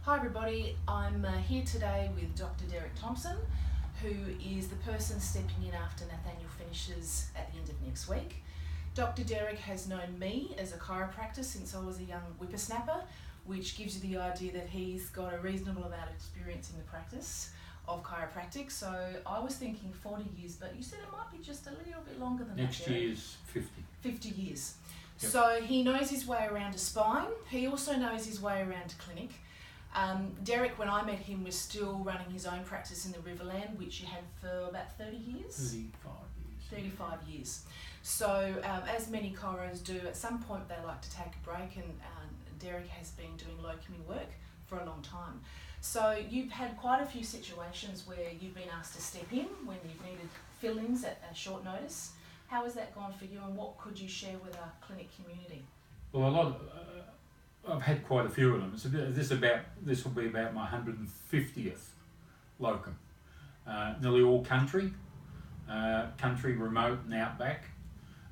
Hi everybody, I'm here today with Dr. Derek Thompson, who is the person stepping in after Nathaniel finishes at the end of next week. Dr. Derek has known me as a chiropractor since I was a young whippersnapper, which gives you the idea that he's got a reasonable amount of experience in the practice of chiropractic. So I was thinking 40 years, but you said it might be just a little bit longer than Next that, Derek. year's 50. 50 years. Yep. So he knows his way around a spine. He also knows his way around a clinic. Derek, when I met him, was still running his own practice in the Riverland, which he had for about 30 years? 35 years. 35 years. So as many chiros do, at some point they like to take a break, and Derek has been doing locum work for a long time. So you've had quite a few situations where you've been asked to step in when you've needed fill-ins at a short notice. How has that gone for you, and what could you share with our clinic community? Well, I've had quite a few of them. This will be about my 150th locum. Nearly all country remote and outback,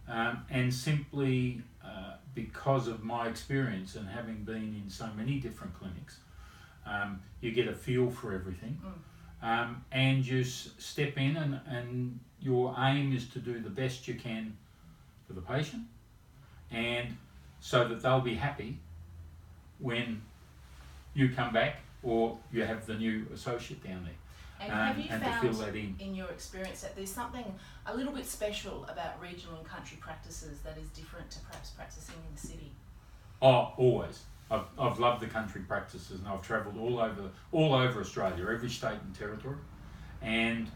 and simply because of my experience and having been in so many different clinics, you get a feel for everything, and you step in, and your aim is to do the best you can for the patient, and so that they'll be happy when you come back or you have the new associate down there. And have you and found, to fill that in your experience, that there's something a little bit special about regional and country practices that is different to perhaps practicing in the city? Oh, always. I've loved the country practices, and I've travelled all over Australia, every state and territory, and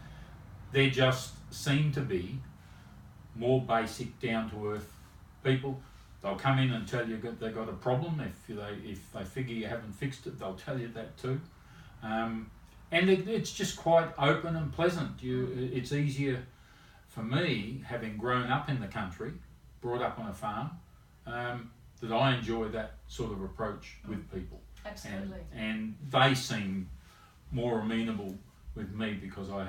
they just seem to be more basic, down to earth people. They'll come in and tell you they've got a problem. If they figure you haven't fixed it, they'll tell you that too. And it's just quite open and pleasant. It's easier for me, having grown up in the country, brought up on a farm, that I enjoy that sort of approach with people. Absolutely. And they seem more amenable with me because I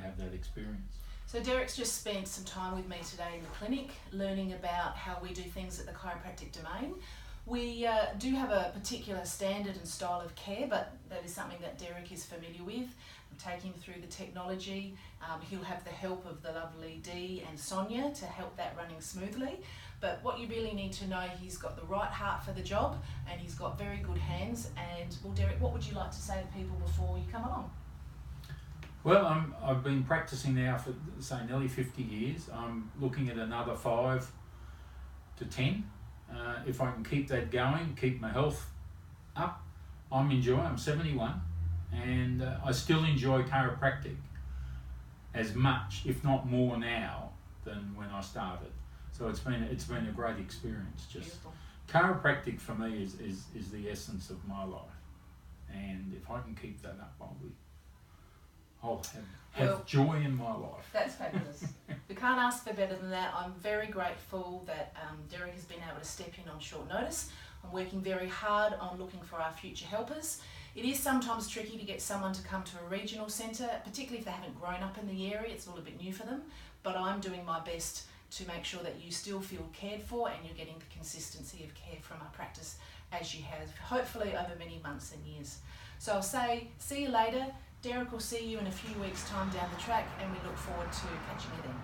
have that experience. So Derek's just spent some time with me today in the clinic, learning about how we do things at the chiropractic domain. We do have a particular standard and style of care, but that is something that Derek is familiar with. I'm taking him through the technology. He'll have the help of the lovely Dee and Sonia to help that running smoothly. But what you really need to know, he's got the right heart for the job, and he's got very good hands. And well, Derek, what would you like to say to people before you come along? Well, I've been practicing now for, say, nearly 50 years. I'm looking at another 5 to 10. If I can keep that going, keep my health up, I'm 71, and I still enjoy chiropractic as much, if not more now, than when I started. So it's been a great experience. Just Beautiful. Chiropractic for me is the essence of my life, and if I can keep that up, I'll have joy in my life. That's fabulous. We can't ask for better than that. I'm very grateful that Derek has been able to step in on short notice. I'm working very hard on looking for our future helpers. It is sometimes tricky to get someone to come to a regional centre, particularly if they haven't grown up in the area. It's a little bit new for them, but I'm doing my best to make sure that you still feel cared for and you're getting the consistency of care from our practice as you have, hopefully over many months and years. So I'll say, see you later. Derek will see you in a few weeks' time down the track, and we look forward to catching you then.